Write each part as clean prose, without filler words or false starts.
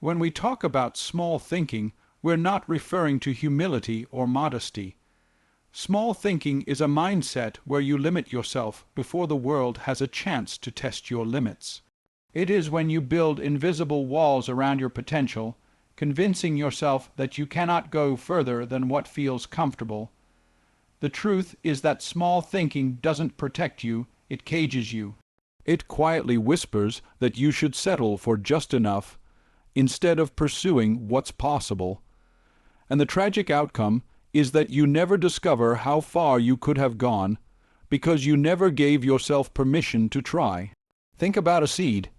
When we talk about small thinking, we're not referring to humility or modesty. Small thinking is a mindset where you limit yourself before the world has a chance to test your limits. It is when you build invisible walls around your potential, convincing yourself that you cannot go further than what feels comfortable. The truth is that small thinking doesn't protect you, it cages you. It quietly whispers that you should settle for just enough instead of pursuing what's possible. And the tragic outcome is that you never discover how far you could have gone because you never gave yourself permission to try. Think about a seed.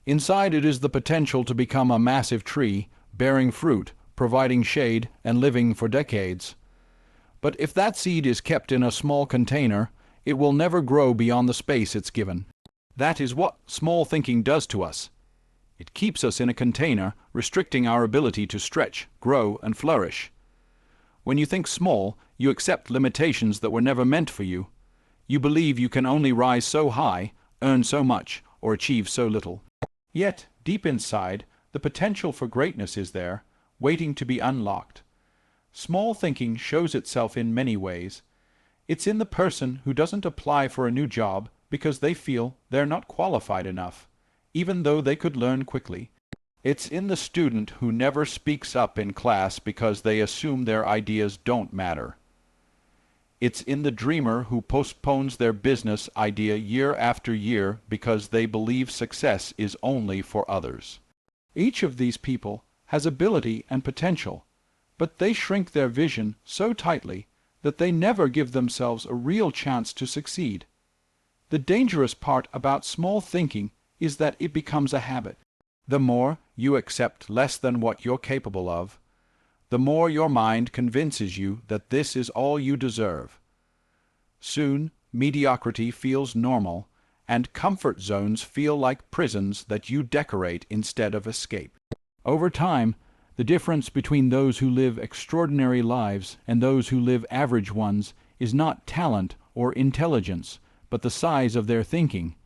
Inside it is the potential to become a massive tree, bearing fruit, providing shade, and living for decades. But if that seed is kept in a small container, it will never grow beyond the space it's given. That is what small thinking does to us. It keeps us in a container, restricting our ability to stretch, grow, and flourish. When you think small, you accept limitations that were never meant for you. You believe you can only rise so high, earn so much, or achieve so little. Yet, deep inside, the potential for greatness is there, waiting to be unlocked. Small thinking shows itself in many ways. It's in the person who doesn't apply for a new job because they feel they're not qualified enough, even though they could learn quickly. It's in the student who never speaks up in class because they assume their ideas don't matter. It's in the dreamer who postpones their business idea year after year because they believe success is only for others. Each of these people has ability and potential, but they shrink their vision so tightly that they never give themselves a real chance to succeed. The dangerous part about small thinking is that it becomes a habit. The more you accept less than what you're capable of, the more your mind convinces you that this is all you deserve. Soon, mediocrity feels normal, and comfort zones feel like prisons that you decorate instead of escape. Over time, the difference between those who live extraordinary lives and those who live average ones is not talent or intelligence, but the size of their thinking.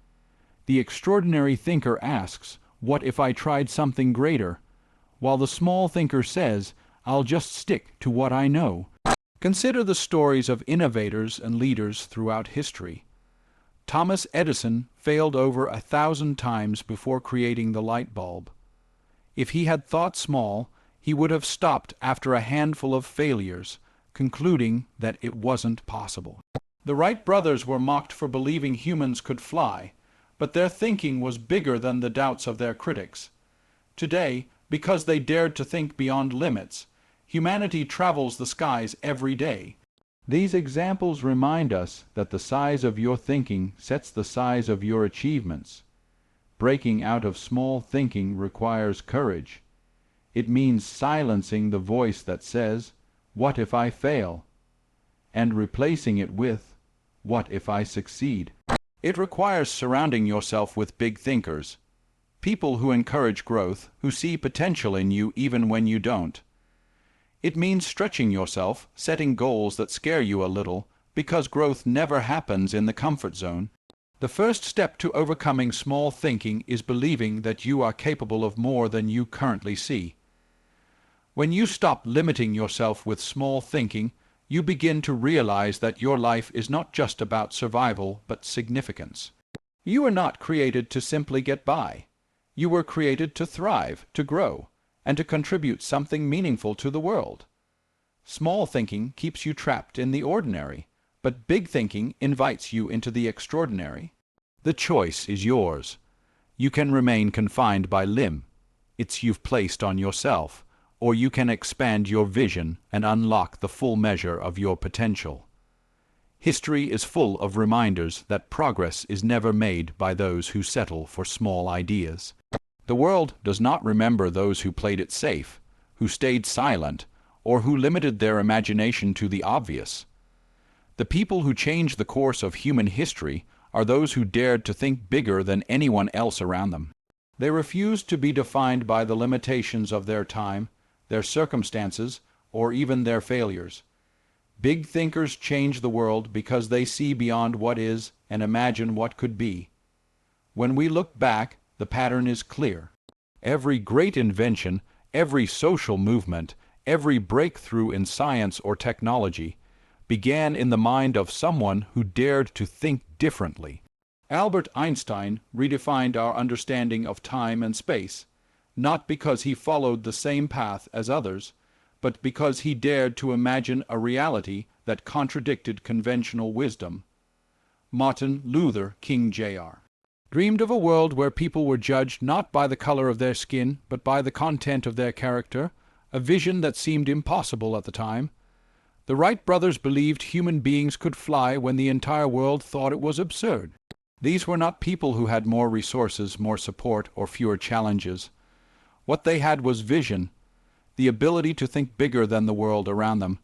The extraordinary thinker asks, "What if I tried something greater?" while the small thinker says, "I'll just stick to what I know." Consider the stories of innovators and leaders throughout history. Thomas Edison failed over 1,000 times before creating the light bulb. If he had thought small, he would have stopped after a handful of failures, concluding that it wasn't possible. The Wright brothers were mocked for believing humans could fly, but their thinking was bigger than the doubts of their critics. Today, because they dared to think beyond limits, humanity travels the skies every day. These examples remind us that the size of your thinking sets the size of your achievements. Breaking out of small thinking requires courage. It means silencing the voice that says, "What if I fail?" and replacing it with, "What if I succeed?" It requires surrounding yourself with big thinkers, people who encourage growth, who see potential in you even when you don't. It means stretching yourself, setting goals that scare you a little, because growth never happens in the comfort zone. The first step to overcoming small thinking is believing that you are capable of more than you currently see. When you stop limiting yourself with small thinking, you begin to realize that your life is not just about survival, but significance. You were not created to simply get by. You were created to thrive, to grow, and to contribute something meaningful to the world. Small thinking keeps you trapped in the ordinary, but big thinking invites you into the extraordinary. The choice is yours. You can remain confined by limb you've placed on yourself, or you can expand your vision and unlock the full measure of your potential. History is full of reminders that progress is never made by those who settle for small ideas. The world does not remember those who played it safe, who stayed silent, or who limited their imagination to the obvious. The people who changed the course of human history are those who dared to think bigger than anyone else around them. They refused to be defined by the limitations of their time, their circumstances, or even their failures. Big thinkers change the world because they see beyond what is and imagine what could be. When we look back, the pattern is clear. Every great invention, every social movement, every breakthrough in science or technology began in the mind of someone who dared to think differently. Albert Einstein redefined our understanding of time and space, not because he followed the same path as others, but because he dared to imagine a reality that contradicted conventional wisdom. Martin Luther King Jr. dreamed of a world where people were judged not by the color of their skin, but by the content of their character, a vision that seemed impossible at the time. The Wright brothers believed human beings could fly when the entire world thought it was absurd. These were not people who had more resources, more support, or fewer challenges. What they had was vision, the ability to think bigger than the world around them.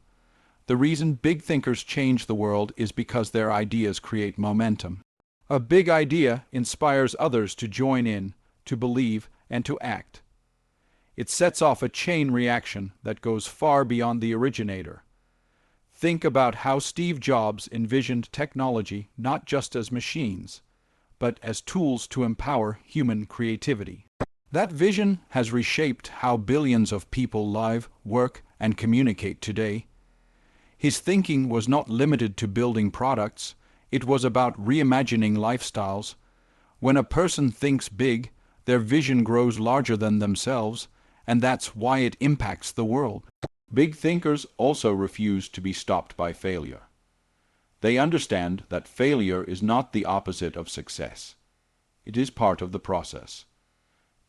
The reason big thinkers change the world is because their ideas create momentum. A big idea inspires others to join in, to believe, and to act. It sets off a chain reaction that goes far beyond the originator. Think about how Steve Jobs envisioned technology not just as machines, but as tools to empower human creativity. That vision has reshaped how billions of people live, work, and communicate today. His thinking was not limited to building products. It was about reimagining lifestyles. When a person thinks big, their vision grows larger than themselves, and that's why it impacts the world. Big thinkers also refuse to be stopped by failure. They understand that failure is not the opposite of success. It is part of the process.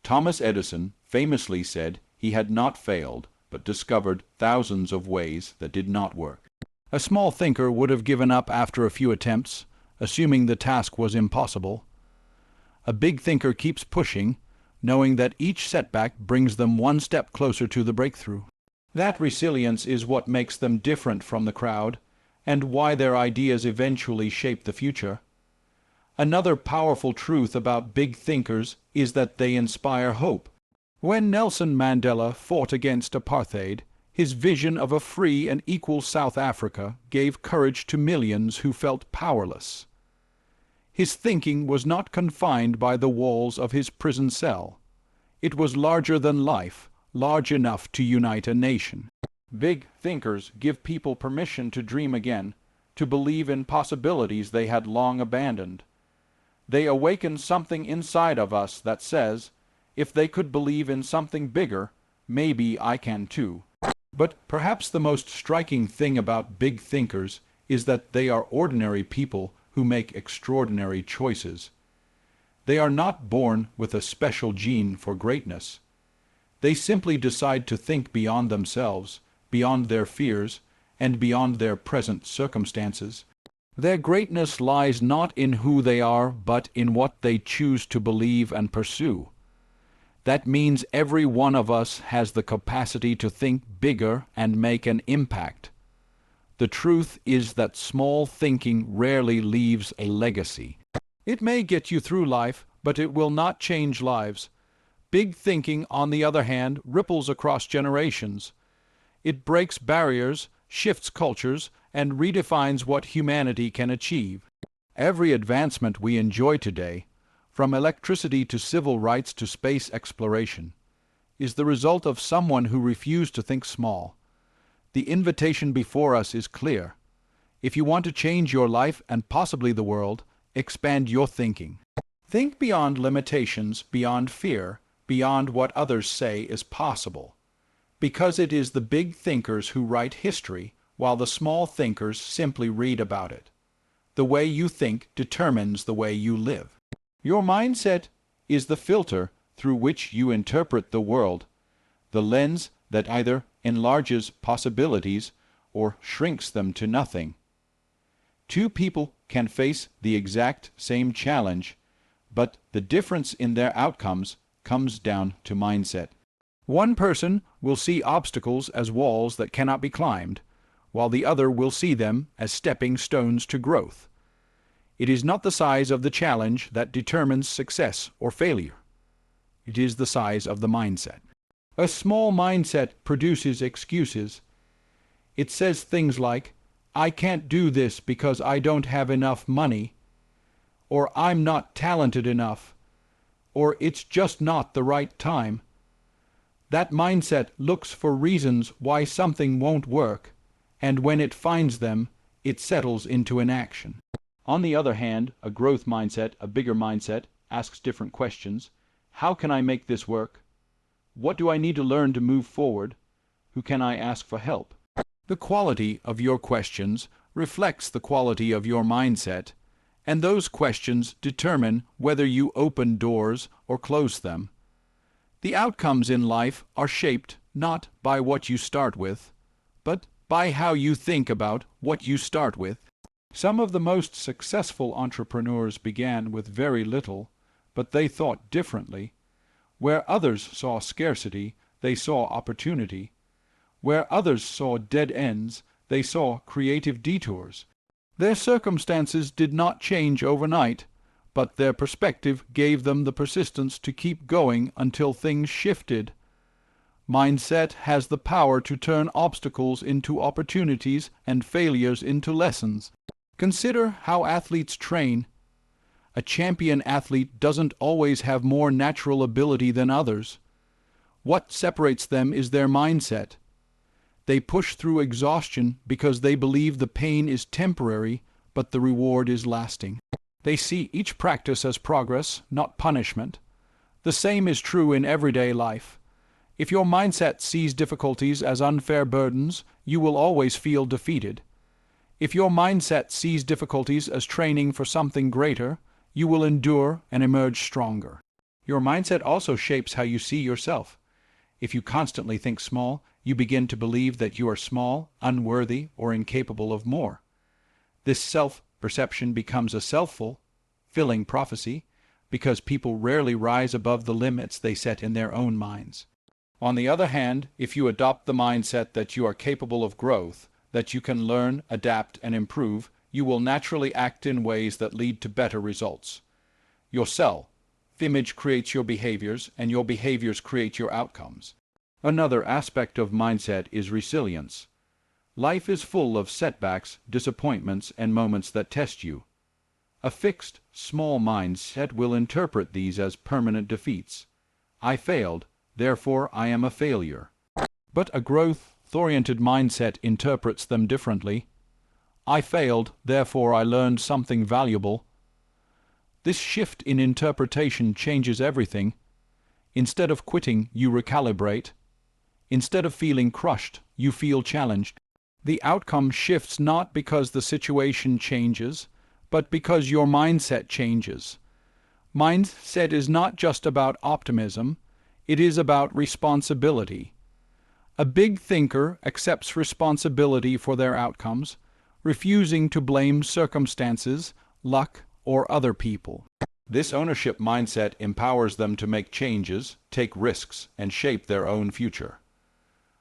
Thomas Edison famously said he had not failed, but discovered thousands of ways that did not work. A small thinker would have given up after a few attempts, assuming the task was impossible. A big thinker keeps pushing, knowing that each setback brings them one step closer to the breakthrough. That resilience is what makes them different from the crowd, and why their ideas eventually shape the future. Another powerful truth about big thinkers is that they inspire hope. When Nelson Mandela fought against apartheid, his vision of a free and equal South Africa gave courage to millions who felt powerless. His thinking was not confined by the walls of his prison cell. It was larger than life, large enough to unite a nation. Big thinkers give people permission to dream again, to believe in possibilities they had long abandoned. They awaken something inside of us that says, if they could believe in something bigger, maybe I can too. But perhaps the most striking thing about big thinkers is that they are ordinary people who make extraordinary choices. They are not born with a special gene for greatness. They simply decide to think beyond themselves, beyond their fears, and beyond their present circumstances. Their greatness lies not in who they are, but in what they choose to believe and pursue. That means every one of us has the capacity to think bigger and make an impact. The truth is that small thinking rarely leaves a legacy. It may get you through life, but it will not change lives. Big thinking, on the other hand, ripples across generations. It breaks barriers, shifts cultures, and redefines what humanity can achieve. Every advancement we enjoy today, from electricity to civil rights to space exploration, is the result of someone who refused to think small. The invitation before us is clear. If you want to change your life and possibly the world, expand your thinking. Think beyond limitations, beyond fear, beyond what others say is possible. Because it is the big thinkers who write history, while the small thinkers simply read about it. The way you think determines the way you live. Your mindset is the filter through which you interpret the world, the lens that either enlarges possibilities or shrinks them to nothing. Two people can face the exact same challenge, but the difference in their outcomes comes down to mindset. One person will see obstacles as walls that cannot be climbed, while the other will see them as stepping stones to growth. It is not the size of the challenge that determines success or failure. It is the size of the mindset. A small mindset produces excuses. It says things like, I can't do this because I don't have enough money, or I'm not talented enough, or it's just not the right time. That mindset looks for reasons why something won't work, and when it finds them, it settles into an action. On the other hand, a growth mindset, a bigger mindset, asks different questions. How can I make this work? What do I need to learn to move forward? Who can I ask for help? The quality of your questions reflects the quality of your mindset, and those questions determine whether you open doors or close them. The outcomes in life are shaped not by what you start with, but by how you think about what you start with. Some of the most successful entrepreneurs began with very little, but they thought differently. Where others saw scarcity, they saw opportunity. Where others saw dead ends, they saw creative detours. Their circumstances did not change overnight, but their perspective gave them the persistence to keep going until things shifted. Mindset has the power to turn obstacles into opportunities and failures into lessons. Consider how athletes train. A champion athlete doesn't always have more natural ability than others. What separates them is their mindset. They push through exhaustion because they believe the pain is temporary, but the reward is lasting. They see each practice as progress, not punishment. The same is true in everyday life. If your mindset sees difficulties as unfair burdens, you will always feel defeated. If your mindset sees difficulties as training for something greater, you will endure and emerge stronger. Your mindset also shapes how you see yourself. If you constantly think small, you begin to believe that you are small, unworthy, or incapable of more. This self-perception becomes a self-fulfilling prophecy because people rarely rise above the limits they set in their own minds. On the other hand, if you adopt the mindset that you are capable of growth, that you can learn, adapt, and improve, you will naturally act in ways that lead to better results. Your self-image creates your behaviors, and your behaviors create your outcomes. Another aspect of mindset is resilience. Life is full of setbacks, disappointments, and moments that test you. A fixed, small mindset will interpret these as permanent defeats. I failed, therefore I am a failure. But a growth-oriented mindset interprets them differently. I failed, therefore I learned something valuable. This shift in interpretation changes everything. Instead of quitting, you recalibrate. Instead of feeling crushed, you feel challenged. The outcome shifts not because the situation changes, but because your mindset changes. Mindset is not just about optimism, it is about responsibility. A big thinker accepts responsibility for their outcomes, refusing to blame circumstances, luck, or other people. This ownership mindset empowers them to make changes, take risks, and shape their own future.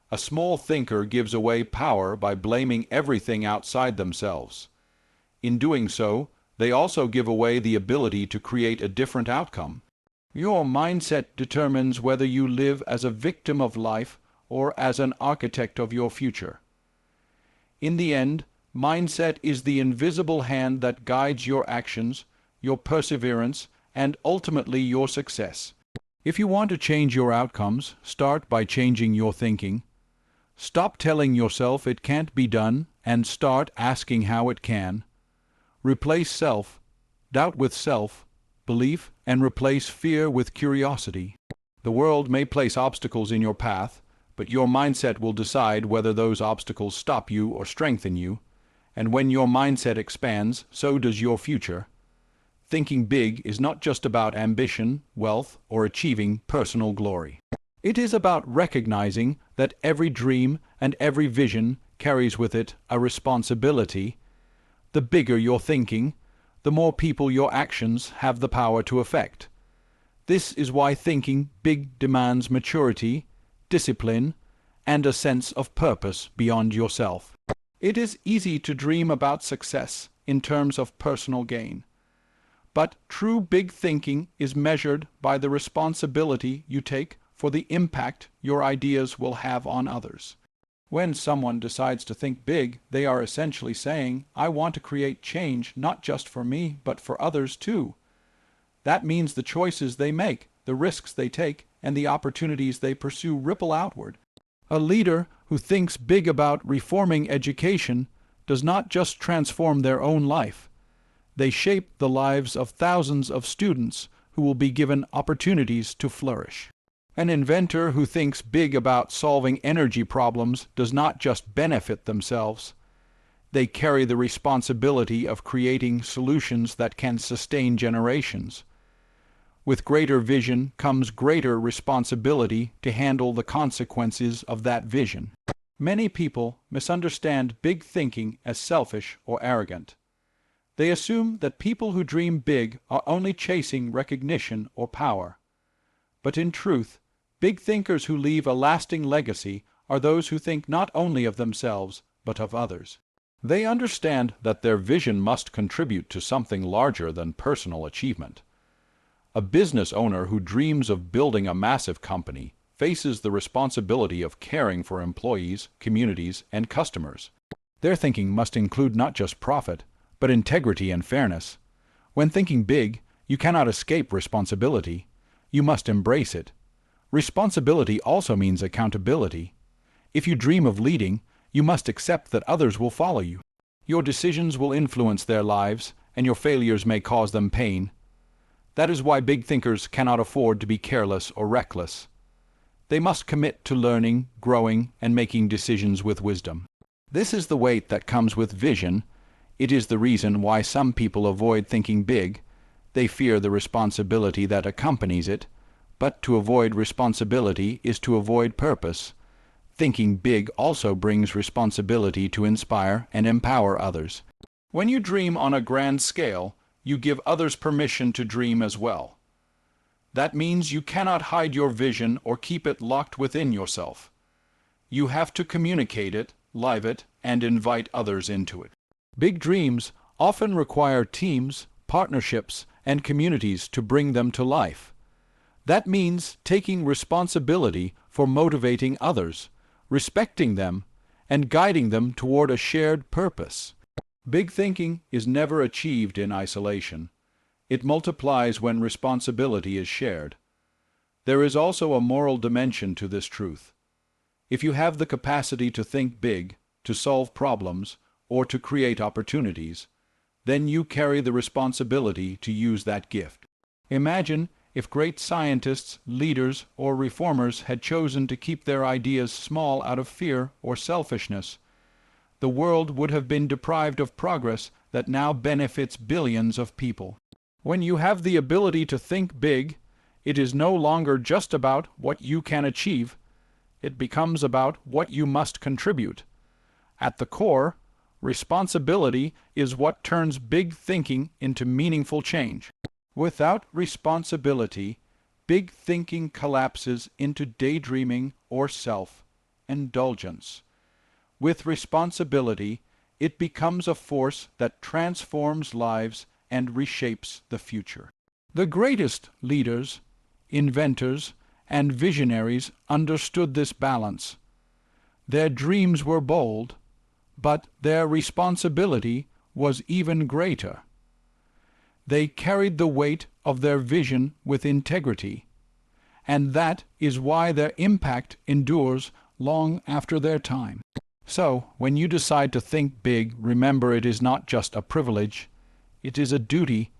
A small thinker gives away power by blaming everything outside themselves. In doing so, they also give away the ability to create a different outcome. Your mindset determines whether you live as a victim of life or as an architect of your future. In the end, mindset is the invisible hand that guides your actions, your perseverance, and ultimately your success. If you want to change your outcomes, start by changing your thinking. Stop telling yourself it can't be done and start asking how it can. Replace self-doubt with self-belief and replace fear with curiosity. The world may place obstacles in your path, but your mindset will decide whether those obstacles stop you or strengthen you. And when your mindset expands, so does your future. Thinking big is not just about ambition, wealth, or achieving personal glory. It is about recognizing that every dream and every vision carries with it a responsibility. The bigger your thinking, the more people your actions have the power to affect. This is why thinking big demands maturity, discipline, and a sense of purpose beyond yourself. It is easy to dream about success in terms of personal gain. But true big thinking is measured by the responsibility you take for the impact your ideas will have on others. When someone decides to think big, they are essentially saying, I want to create change not just for me, but for others too. That means the choices they make, the risks they take, and the opportunities they pursue ripple outward. A leader who thinks big about reforming education does not just transform their own life. They shape the lives of thousands of students who will be given opportunities to flourish. An inventor who thinks big about solving energy problems does not just benefit themselves. They carry the responsibility of creating solutions that can sustain generations. With greater vision comes greater responsibility to handle the consequences of that vision. Many people misunderstand big thinking as selfish or arrogant. They assume that people who dream big are only chasing recognition or power. But in truth, big thinkers who leave a lasting legacy are those who think not only of themselves, but of others. They understand that their vision must contribute to something larger than personal achievement. A business owner who dreams of building a massive company faces the responsibility of caring for employees, communities, and customers. Their thinking must include not just profit, but integrity and fairness. When thinking big, you cannot escape responsibility. You must embrace it. Responsibility also means accountability. If you dream of leading, you must accept that others will follow you. Your decisions will influence their lives, and your failures may cause them pain. That is why big thinkers cannot afford to be careless or reckless. They must commit to learning, growing, and making decisions with wisdom. This is the weight that comes with vision. It is the reason why some people avoid thinking big. They fear the responsibility that accompanies it, but to avoid responsibility is to avoid purpose. Thinking big also brings responsibility to inspire and empower others. When you dream on a grand scale, you give others permission to dream as well. That means you cannot hide your vision or keep it locked within yourself. You have to communicate it, live it, and invite others into it. Big dreams often require teams, partnerships, and communities to bring them to life. That means taking responsibility for motivating others, respecting them, and guiding them toward a shared purpose. Big thinking is never achieved in isolation. It multiplies when responsibility is shared. There is also a moral dimension to this truth. If you have the capacity to think big, to solve problems, or to create opportunities, then you carry the responsibility to use that gift. Imagine if great scientists, leaders, or reformers had chosen to keep their ideas small out of fear or selfishness. The world would have been deprived of progress that now benefits billions of people. When you have the ability to think big, it is no longer just about what you can achieve. It becomes about what you must contribute. At the core, responsibility is what turns big thinking into meaningful change. Without responsibility, big thinking collapses into daydreaming or self-indulgence. With responsibility, it becomes a force that transforms lives and reshapes the future. The greatest leaders, inventors, and visionaries understood this balance. Their dreams were bold, but their responsibility was even greater. They carried the weight of their vision with integrity, and that is why their impact endures long after their time. So, when you decide to think big, remember it is not just a privilege, it is a duty.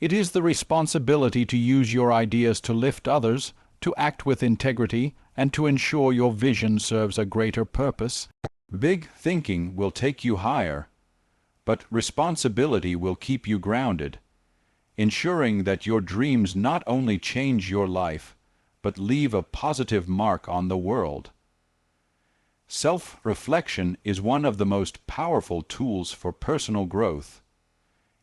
It is the responsibility to use your ideas to lift others, to act with integrity, and to ensure your vision serves a greater purpose. Big thinking will take you higher, but responsibility will keep you grounded, ensuring that your dreams not only change your life, but leave a positive mark on the world. Self-reflection is one of the most powerful tools for personal growth,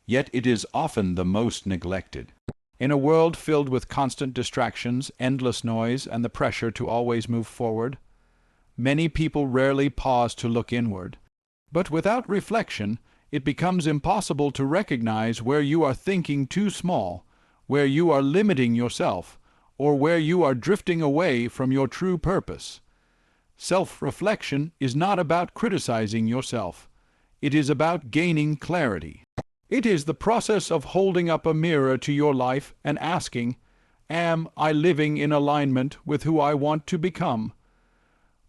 yet it is often the most neglected. In a world filled with constant distractions, endless noise, and the pressure to always move forward, many people rarely pause to look inward. But without reflection, it becomes impossible to recognize where you are thinking too small, where you are limiting yourself, or where you are drifting away from your true purpose. Self-reflection is not about criticizing yourself. It is about gaining clarity. It is the process of holding up a mirror to your life and asking, Am I living in alignment with who I want to become?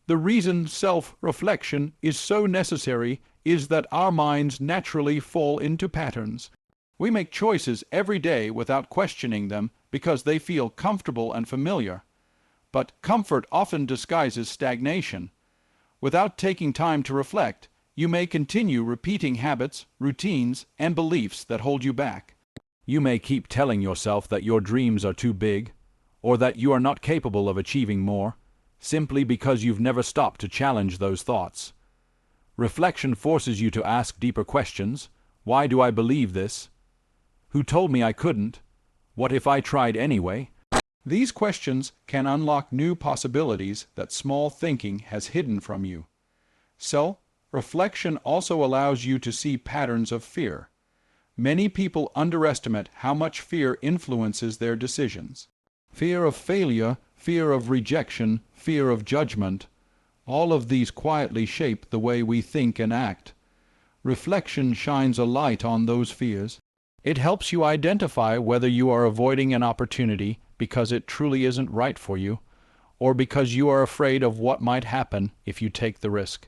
The reason self-reflection is so necessary is that our minds naturally fall into patterns. We make choices every day without questioning them because they feel comfortable and familiar. But comfort often disguises stagnation. Without taking time to reflect, you may continue repeating habits, routines, and beliefs that hold you back. You may keep telling yourself that your dreams are too big, or that you are not capable of achieving more, simply because you've never stopped to challenge those thoughts. Reflection forces you to ask deeper questions. Why do I believe this? Who told me I couldn't? What if I tried anyway? These questions can unlock new possibilities that small thinking has hidden from you. So, reflection also allows you to see patterns of fear. Many people underestimate how much fear influences their decisions. Fear of failure, fear of rejection, fear of judgment, all of these quietly shape the way we think and act. Reflection shines a light on those fears. It helps you identify whether you are avoiding an opportunity because it truly isn't right for you, or because you are afraid of what might happen if you take the risk.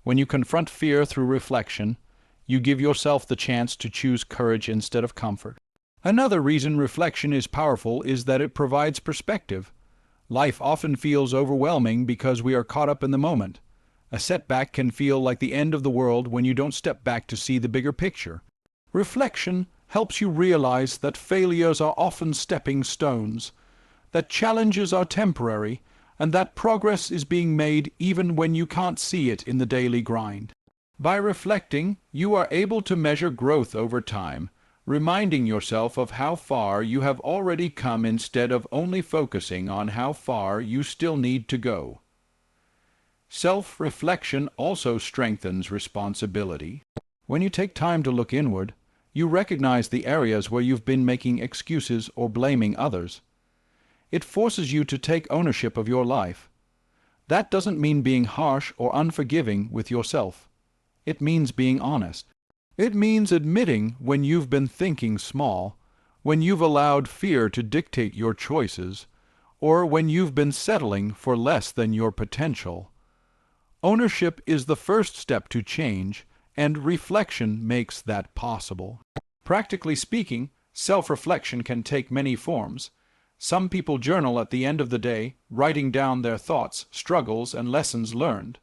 When you confront fear through reflection, you give yourself the chance to choose courage instead of comfort. Another reason reflection is powerful is that it provides perspective. Life often feels overwhelming because we are caught up in the moment. A setback can feel like the end of the world when you don't step back to see the bigger picture. Reflection helps you realize that failures are often stepping stones, that challenges are temporary, and that progress is being made even when you can't see it in the daily grind. By reflecting, you are able to measure growth over time, reminding yourself of how far you have already come instead of only focusing on how far you still need to go. Self-reflection also strengthens responsibility. When you take time to look inward, you recognize the areas where you've been making excuses or blaming others. It forces you to take ownership of your life. That doesn't mean being harsh or unforgiving with yourself. It means being honest. It means admitting when you've been thinking small, when you've allowed fear to dictate your choices, or when you've been settling for less than your potential. Ownership is the first step to change, and reflection makes that possible. Practically speaking, self-reflection can take many forms. Some people journal at the end of the day, writing down their thoughts, struggles, and lessons learned.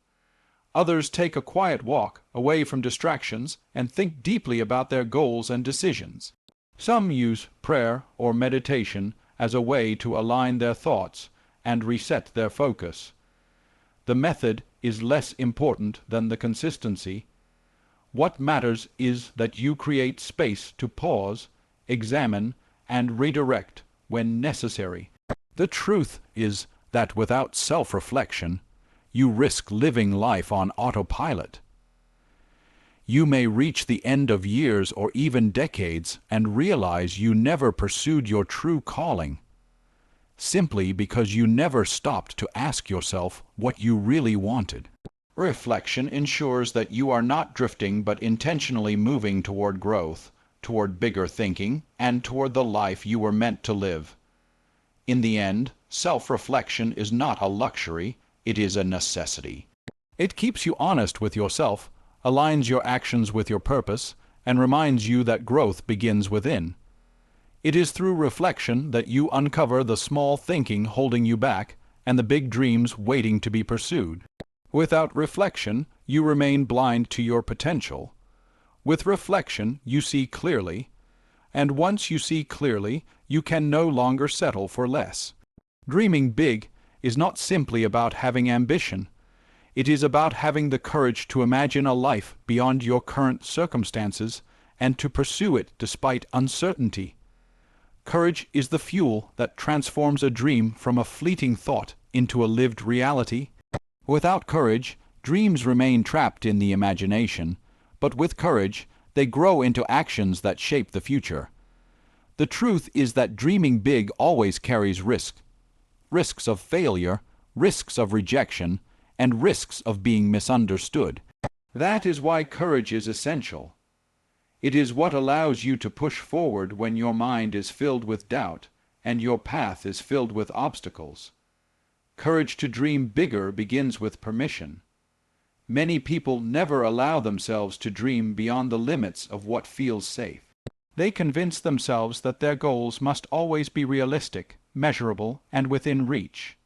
Others take a quiet walk away from distractions and think deeply about their goals and decisions. Some use prayer or meditation as a way to align their thoughts and reset their focus. The method is less important than the consistency. What matters is that you create space to pause, examine, and redirect when necessary. The truth is that without self-reflection, you risk living life on autopilot. You may reach the end of years or even decades and realize you never pursued your true calling, simply because you never stopped to ask yourself what you really wanted. Reflection ensures that you are not drifting but intentionally moving toward growth, toward bigger thinking, and toward the life you were meant to live. In the end, self-reflection is not a luxury, it is a necessity. It keeps you honest with yourself, aligns your actions with your purpose, and reminds you that growth begins within. It is through reflection that you uncover the small thinking holding you back and the big dreams waiting to be pursued. Without reflection, you remain blind to your potential. With reflection, you see clearly, and once you see clearly, you can no longer settle for less. Dreaming big is not simply about having ambition. It is about having the courage to imagine a life beyond your current circumstances and to pursue it despite uncertainty. Courage is the fuel that transforms a dream from a fleeting thought into a lived reality. Without courage, dreams remain trapped in the imagination, but with courage, they grow into actions that shape the future. The truth is that dreaming big always carries risk. Risks of failure, risks of rejection, and risks of being misunderstood. That is why courage is essential. It is what allows you to push forward when your mind is filled with doubt and your path is filled with obstacles. Courage to dream bigger begins with permission. Many people never allow themselves to dream beyond the limits of what feels safe. They convince themselves that their goals must always be realistic, measurable, and within reach.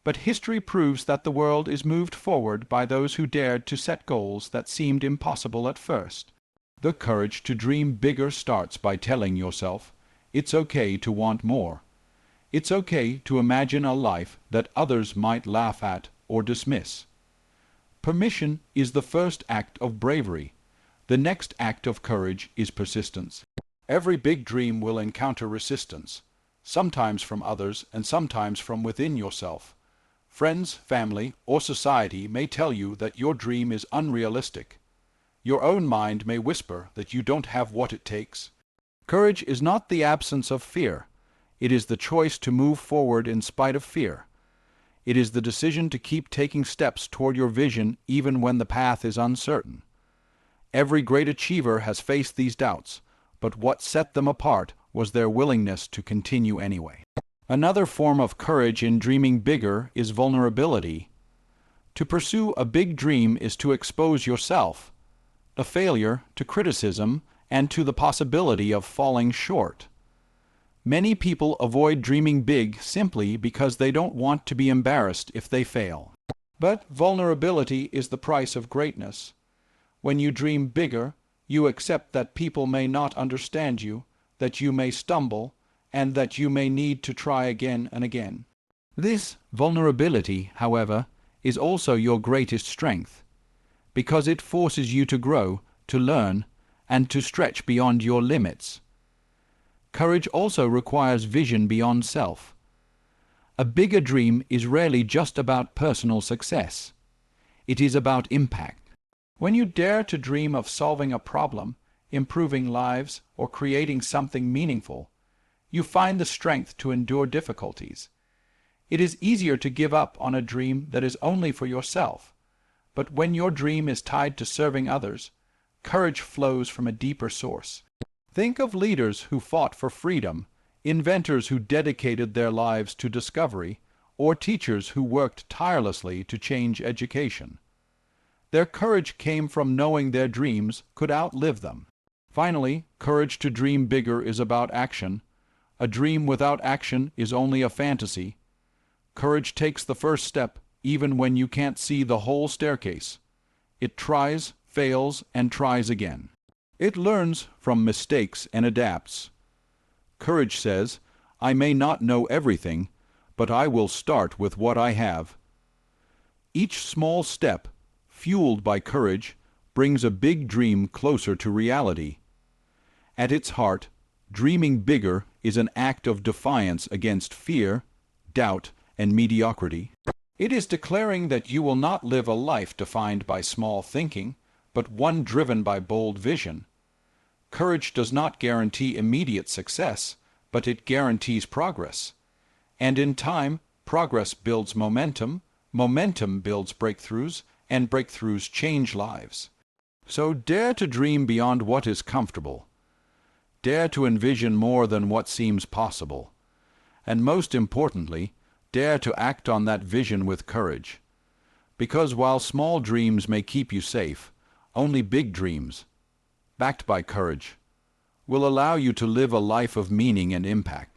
But history proves that the world is moved forward by those who dared to set goals that seemed impossible at first. The courage to dream bigger starts by telling yourself, it's okay to want more. It's okay to imagine a life that others might laugh at or dismiss. Permission is the first act of bravery. The next act of courage is persistence. Every big dream will encounter resistance, sometimes from others and sometimes from within yourself. Friends, family, or society may tell you that your dream is unrealistic. Your own mind may whisper that you don't have what it takes. Courage is not the absence of fear. It is the choice to move forward in spite of fear. It is the decision to keep taking steps toward your vision even when the path is uncertain. Every great achiever has faced these doubts, but what set them apart was their willingness to continue anyway. Another form of courage in dreaming bigger is vulnerability. To pursue a big dream is to expose yourself, a failure, to criticism, and to the possibility of falling short. Many people avoid dreaming big simply because they don't want to be embarrassed if they fail. But vulnerability is the price of greatness. When you dream bigger, you accept that people may not understand you, that you may stumble, and that you may need to try again and again. This vulnerability, however, is also your greatest strength, because it forces you to grow, to learn, and to stretch beyond your limits. Courage also requires vision beyond self. A bigger dream is rarely just about personal success. It is about impact. When you dare to dream of solving a problem, improving lives, or creating something meaningful, you find the strength to endure difficulties. It is easier to give up on a dream that is only for yourself, but when your dream is tied to serving others, courage flows from a deeper source. Think of leaders who fought for freedom, inventors who dedicated their lives to discovery, or teachers who worked tirelessly to change education. Their courage came from knowing their dreams could outlive them. Finally, courage to dream bigger is about action. A dream without action is only a fantasy. Courage takes the first step even when you can't see the whole staircase. It tries, fails, and tries again. It learns from mistakes and adapts. Courage says, I may not know everything, but I will start with what I have. Each small step, fueled by courage, brings a big dream closer to reality. At its heart, dreaming bigger is an act of defiance against fear, doubt, and mediocrity. It is declaring that you will not live a life defined by small thinking, but one driven by bold vision. Courage does not guarantee immediate success, but it guarantees progress. And in time, progress builds momentum, momentum builds breakthroughs, and breakthroughs change lives. So dare to dream beyond what is comfortable. Dare to envision more than what seems possible. And most importantly, dare to act on that vision with courage. Because while small dreams may keep you safe, only big dreams, backed by courage, will allow you to live a life of meaning and impact.